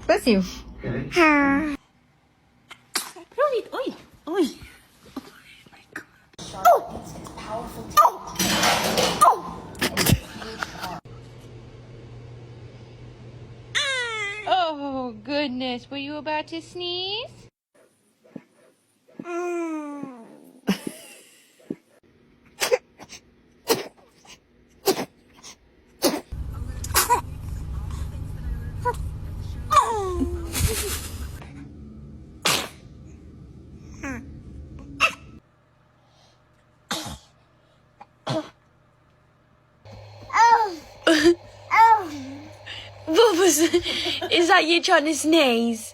Basil. Ronnie, oi, oi. Oh, goodness. Were you about to sneeze? What was? Is that you trying to sneeze?